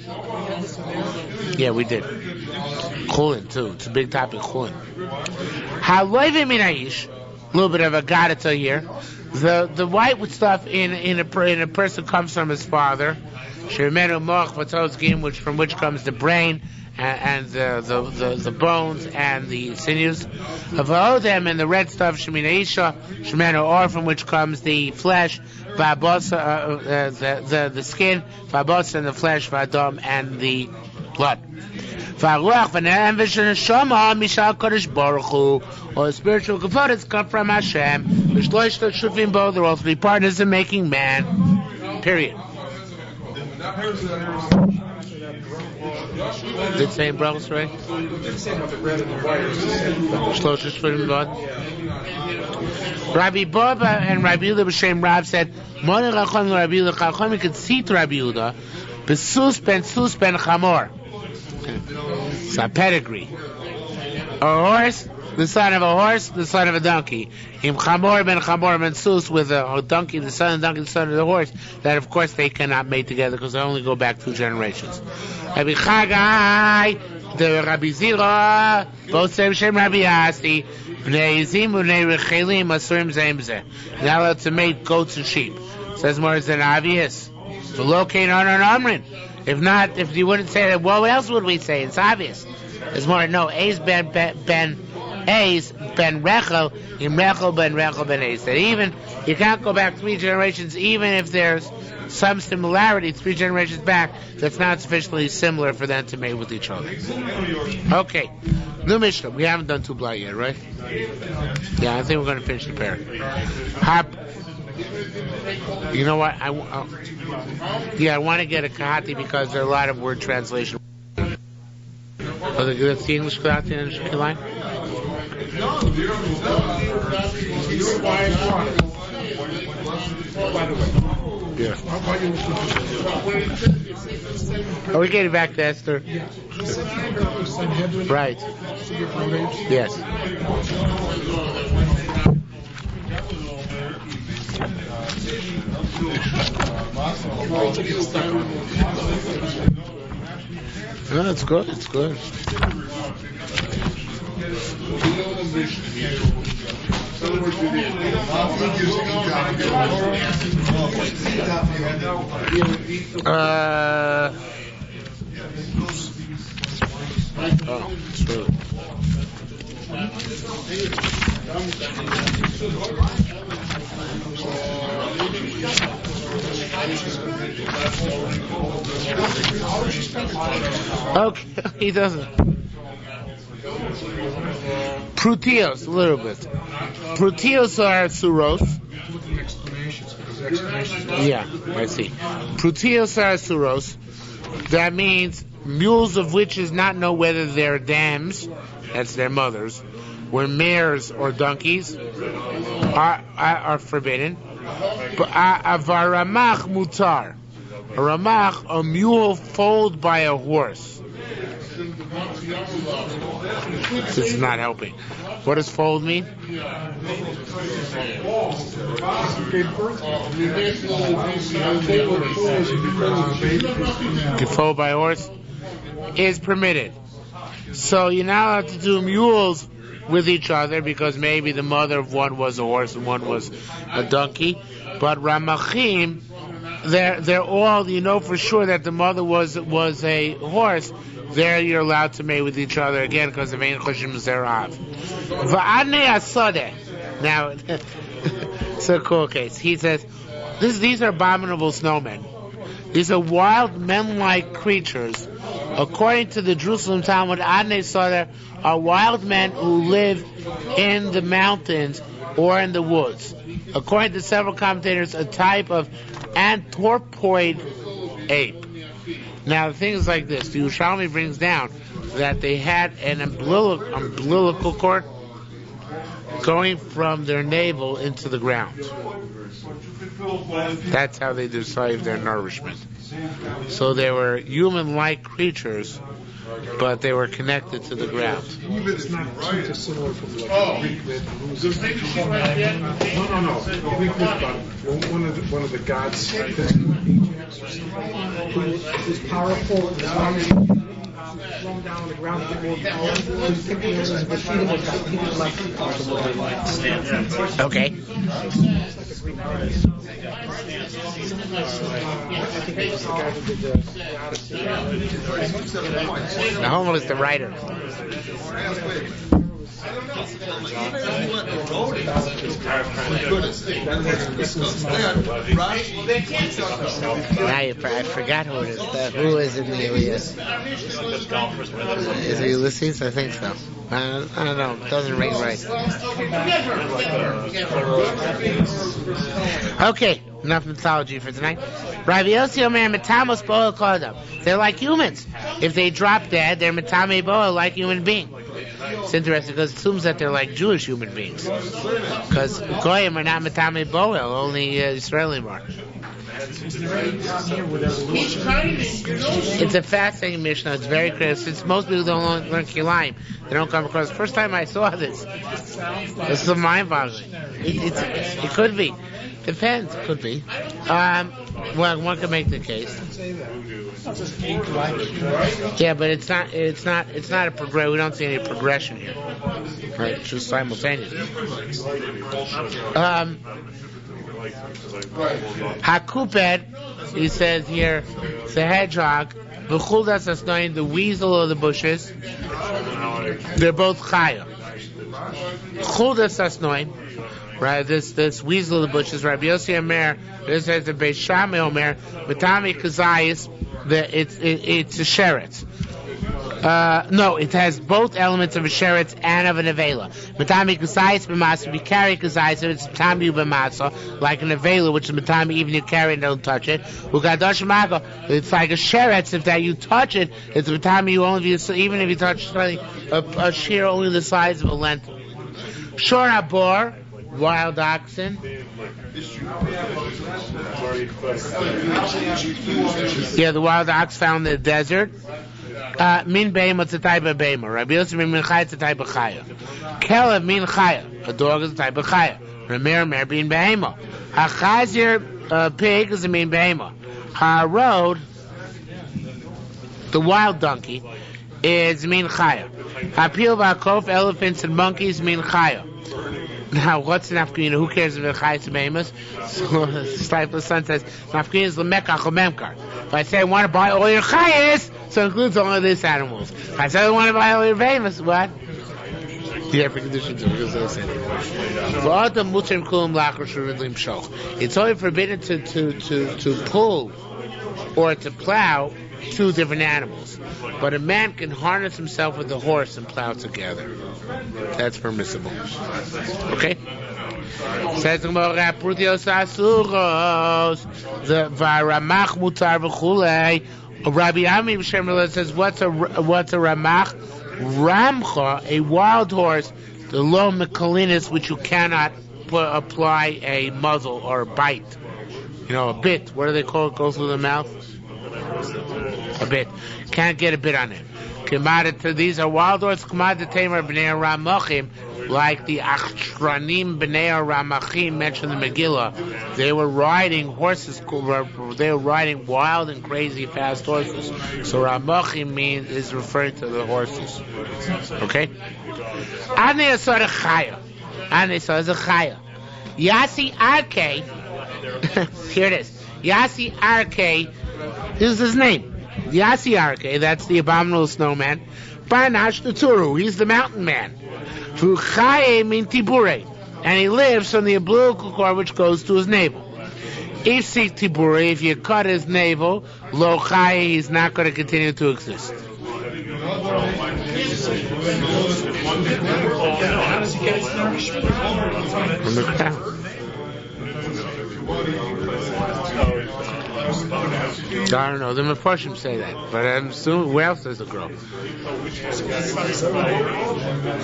Yeah, we did. Chulin too. It's a big topic. Chulin. Haloivim Minaish. A little bit of a gadita here. The white stuff in a person comes from his father. From which comes the brain, and the bones and the sinews. Them and the red stuff, Shemina Isha, Shemina or from which comes the flesh, the skin, Vabosa and the flesh, Vadom and the blood. Or spiritual components come from Hashem. They're all three partners in making man. Period. Did it say in Brahms, right? Rabbi Baba and Rabbi Yehuda b'Shem Rav said, "Moni Rachon Rabbi Yehuda Chacham." You could see to Rabbi Yehuda, "Besus ben chamor." It's a pedigree. A horse, the son of a horse, the son of a donkey. Im chamor ben sus, with a donkey, the son of the donkey, the son of the horse. That of course they cannot mate together because they only go back 2 generations. Rabbi Chagai, the Rabbi Zira, both same Shem Rabbi Yasi, Bnei Yizim Bnei Rechelim Asurim Zeim Zeh. Not allowed to mate goats and sheep. Says more than obvious. Velokei on Amrin. If not, if you wouldn't say that, well, what else would we say? It's obvious. There's more. No, A's ben Rechel, Im Rechel ben A's. That even you can't go back 3 generations, even if there's some similarity 3 generations back, that's not sufficiently similar for them to mate with each other. Okay, new Mishnah. We haven't done 2 blight yet, right? Yeah, I think we're going to finish the pair. You know what? I want to get a kahati because there are a lot of word translation. Oh, that's the English kahati and Kilayim? Yeah. Are we getting back to Esther? Right. Yes. No, it's good. It's good. Oh, true. Okay, he doesn't. Prutios, a little bit. Prutios are suros. Yeah, I see. Prutios are suros. That means mules of witches not know whether they're dams, that's their mothers, were mares or donkeys, are forbidden. But avaramach mutar. A ramach, a mule foaled by a horse. This is not helping. What does foaled mean? Foaled by a horse is permitted. So you're not allowed to do mules with each other because maybe the mother of one was a horse and one was a donkey. But ramachim, they're all, you know for sure that the mother was a horse. There you're allowed to mate with each other again because of Ein Choshim Zerav. Va'adnei asodeh. Now, it's a cool case. He says, these are abominable snowmen. These are wild men-like creatures. According to the Jerusalem Talmud, Adnei Asodeh are wild men who live in the mountains or in the woods. According to several commentators, a type of anthropoid ape. Now, the thing is like this. The Yerushalmi brings down that they had an umbilical cord going from their navel into the ground. That's how they derive their nourishment. So they were human-like creatures, but they were connected to the ground. It's not too dissimilar from like Greek myth. No. Greek myth about one of the gods who's powerful as long as thrown down on the ground to get more power. Okay. The homo is the writer. I forgot who it is. Who is in the Elias? Is it Ulysses? I think so. I don't know. It doesn't ring right. Okay, enough mythology for tonight. Rabbi Yossi Omer Metamos Boel Kodam. They're like humans. If they drop dead, they're Metame Boel, like human beings. It's interesting because it assumes that they're like Jewish human beings. Because Goyim are not Metame Boel, only Israelim are. It's a fascinating Mishnah. It's very clear. Since most people don't learn Kilayim, they don't come across. The first time I saw this, it's so mind-boggling. It could be. Depends. Could be. Well, one can make the case. Yeah, but it's not a progression. We don't see any progression here. Right? It's just simultaneous. Hakuped, he says here, the hedgehog, the weasel of the bushes, they're both chaya. Chuldas asnoin, right? This weasel of the bushes, Rabbi Yossi Omer, this says the Beis Shammai Omer, Matami Kazayis, it's a sheretz. No, it has both elements of a sheretz and of an avela. Matami kazayis b'masa, if you carry kazayis, it's matami b'masa, like an avela, which is matami even if you carry it and don't touch it. Ugadosh mago, it's like a sheretz, if that you touch it, it's matami you only, even if you touch a shear only the size of a lentil. Shor habor, wild oxen. Yeah, the wild ox found in the desert. Min beima, it's a type of beima. Rabbi Yosef min chaya, it's a type of chaya. Kelev min chaya, a dog is a type of chaya. Remer min beima. Hachazir, pig is a min beima. Harod, the wild donkey, is min chaya. Hapil v'akof, elephants and monkeys, min chaya. Now, what's an Afghan? Who cares if they're chayas and behemoths? So, the son says, Afghan is lemekach or memkar. If I say I want to buy all your chayas, so it includes all of these animals. If I say I want to buy all your behemoths, what? The African conditions are it's only forbidden to pull or to plow two different animals. But a man can harness himself with a horse and plow together. That's permissible. Okay? Says the Varamach Mutar v'chulei. Rabbi Ami B'Shem says, what's a Ramach? Ramcha, a wild horse, the lo mekalinis, which you cannot apply a muzzle or a bite. A bit. What do they call it? Goes through the mouth? A bit. Can't get a bit on it. These are wild horses. Like the Achtranim B'nei Ramachim mentioned in the Megillah. They were riding horses. They were riding wild and crazy fast horses. So Ramachim is referring to the horses. Okay. Ane saw the chaya. Ane saw the chaya. Yasi Arke. Here it is. Yasi Arke. This is his name. Yasi Arke, that's the abominable snowman. Barnash the Turu, he's the mountain man. Fuchaye min Tibure, and he lives from the umbilical cord which goes to his navel. Ifsik Tibure, if you cut his navel, lo chaye, he's not going to continue to exist. How does he get his nourishment? From the ground. I don't know. The Mefarshim say that, but I'm assuming where else does it grow?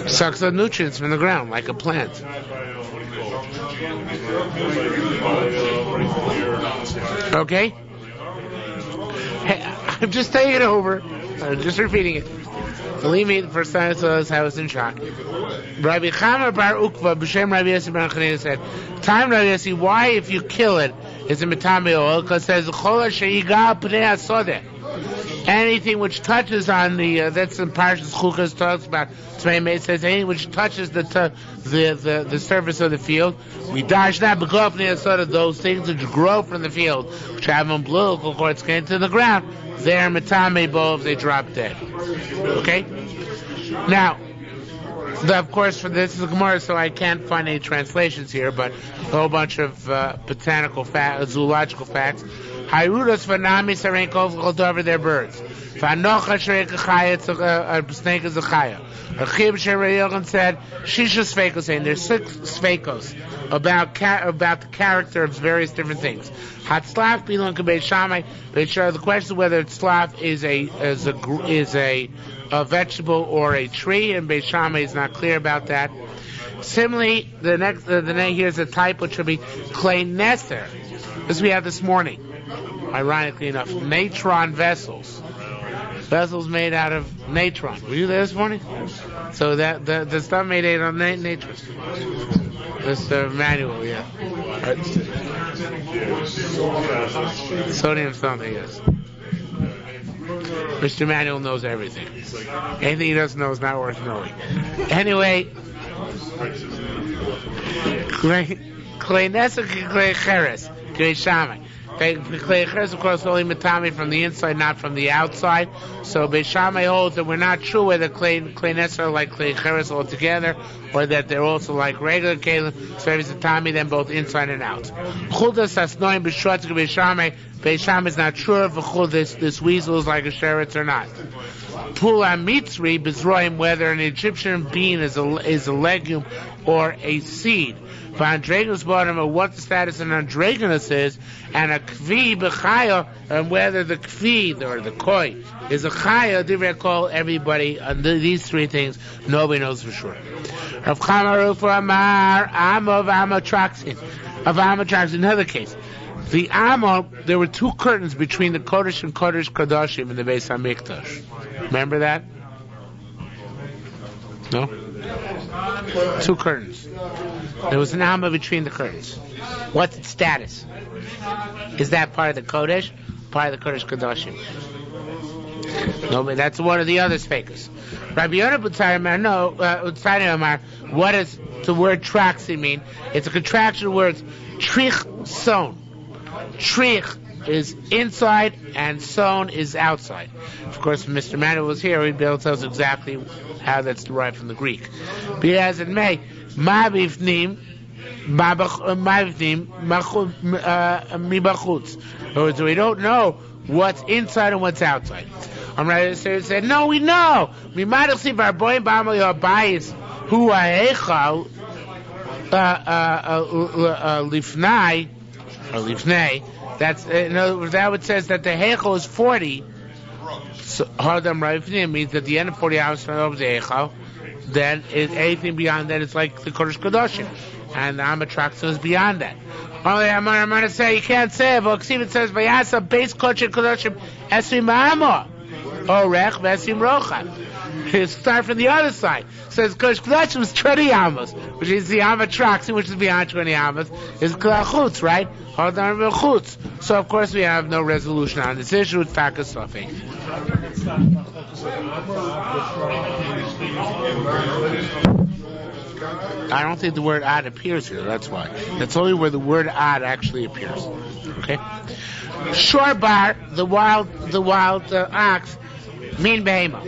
Sucks up nutrients from the ground like a plant. Okay. Hey, I'm just taking it over. I'm just repeating it. Believe me, the first time I saw this, I was in shock. Rabbi Chama Bar Ukva B'Shem Rabbi Yossi Ben Chanina said, "Time Rabbi Yossi, why if you kill it?" It's a metame oil because it says Anything which touches on the that's in Parshas Chukas talks about. It says anything which touches the surface of the field. We dash that because sort of those things which grow from the field, which have umbilical cords came to the ground. They're metame bo if they drop dead. Okay. Now, of course, for this is a Gemara, so I can't find any translations here, but a whole bunch of botanical zoological facts. Hayrudos vanami sarenkov over their birds. Vanocha shreka chaya, a snake is a chaya. A chib shereyogan said shisha sveikos, saying there's 6 sveikos about the character of various different things. Hatzlaf bilon kabei shamai. The question is whether tzlaf is a vegetable or a tree, and Beis Shammai is not clear about that. Similarly, the next here's a type which will be clay neser. This we had this morning. Ironically enough, natron vessels made out of natron. Were you there this morning? So that the stuff made out of natron. This manual, yeah. Sodium something, yes. Mr. Manuel knows everything. Anything he doesn't know is not worth knowing. Anyway, clay nesa, clay cheres, clay shammai. Clay cheres, of course, only matami from the inside, not from the outside. So Beis Shammai holds that we're not sure whether clay nesa are like clay cheres altogether, or that they're also like regular kalim. So if it's a tami, then both inside and out. Chudas asnoim b'shvat Beis Shammai. Beis Shammai is not sure if this weasel is like a sheretz or not. Pula mitzri bezroim, whether an Egyptian bean is a legume or a seed. For androgenous bottom, or what the status of an androgenous is, and a kvi b'chaya, and whether the kvi or the koi is a chaya. Divrei call everybody on these 3 things. Nobody knows for sure. Rav Chama Rufa Amar Amav Amatraxin of Amatraxin. Another case. The Amor, there were 2 curtains between the Kodesh and Kodesh Kodashim in the Beis HaMikdash. Remember that? No? 2 curtains. There was an Amor between the curtains. What's its status? Is that part of the Kodesh? Part of the Kodesh Kodashim? No, but that's one of the other fakers. Rabbi Yonah B'tzai Amar, what does the word traxi mean? It's a contraction of words trich son. Trich is inside and son is outside. Of course, if Mr. Manuel was here, he'd be able to tell us exactly how that's derived from the Greek. Be as it may, ma'bifnim mibachutz. In other words, we don't know what's inside and what's outside. I'm ready to say, no, we know. We might have seen our boy Bama your bias who echal lifnai or lifnei. That's in other words, that would says that the hechal is 40. So hardam ra'ifnim means that the end of 40 hours from the hechal. Then anything beyond that is like the Kodesh Kodashim, and the Amatraxin is beyond that. Only I'm going to say you can't say it, but it says Vayasa base Kodesh Kodashim Esim Amor or Rech Vesim Rocha. You start from the other side. It says Kodesh Kodashim is 20 Amos, which is the Amatraxin, which is beyond 20 Amos, is Klachutz, right? So of course we have no resolution on this issue with Fakas Sofik. I don't think the word ad appears here, that's why. That's only where the word ad actually appears. Okay? Shorbar, the wild ox, mean behema.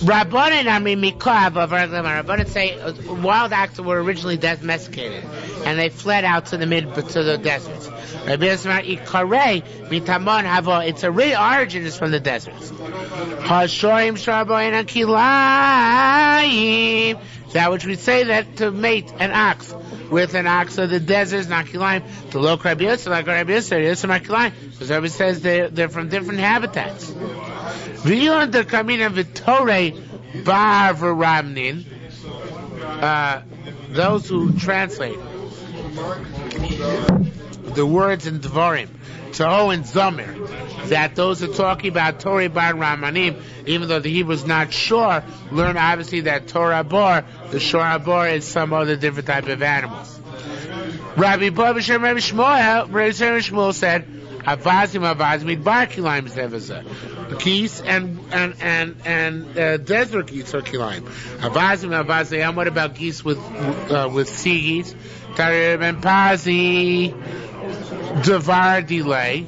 Rabbanan, I mean Mikav of Rabbanan say wild oxen were originally domesticated, and they fled out to the deserts. Its origin is from the deserts. That which we say that to mate an ox with an ox of the deserts, Nakilayim, to low Rabbi Yosef, like Rabbi Yosef, Nakilayim, because Rabbi says they're from different habitats. Those who translate the words in Dvarim, Toho and Zomer, that those are talking about Torah Bar Ramanim, even though the Hebrew is not sure, learn obviously that Torah Bar, the Shor Bar, is some other different type of animals. Rabbi Shmuel said, Avazim midbar kilayim zevazah. Geese and desert geese are kilayim. Avazim. And what about geese with sea geese? Tarir ben Pazi, Devar delay.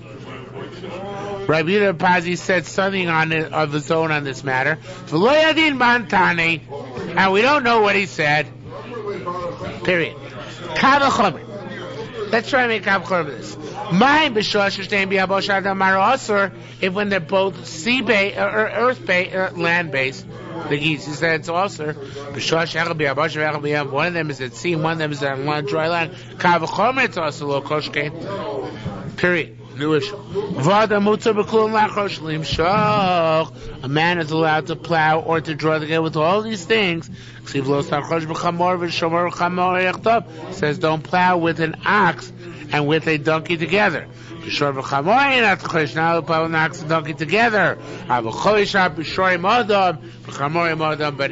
Rabbi Yehuda Pazi said something on his own on this matter. V'lo mantani, and we don't know what he said. Period. Kavachomer. Let's try to make kavachomer of this. Mine b'shosh shtein bi'abosh adam marasur. If when they're both sea-based or earth-based, land-based, the geese. He said it's also b'shosh echel bi'abosh echel bi'am. One of them is at sea, one of them is on dry land. Kavachomer. It's also lo koshkein. Period. New issue. A man is allowed to plow or to draw together with all these things. Says don't plow with an ox and with a donkey together. Not plow an ox and donkey together. But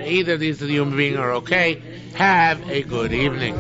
either of these human beings are okay. Have a good evening.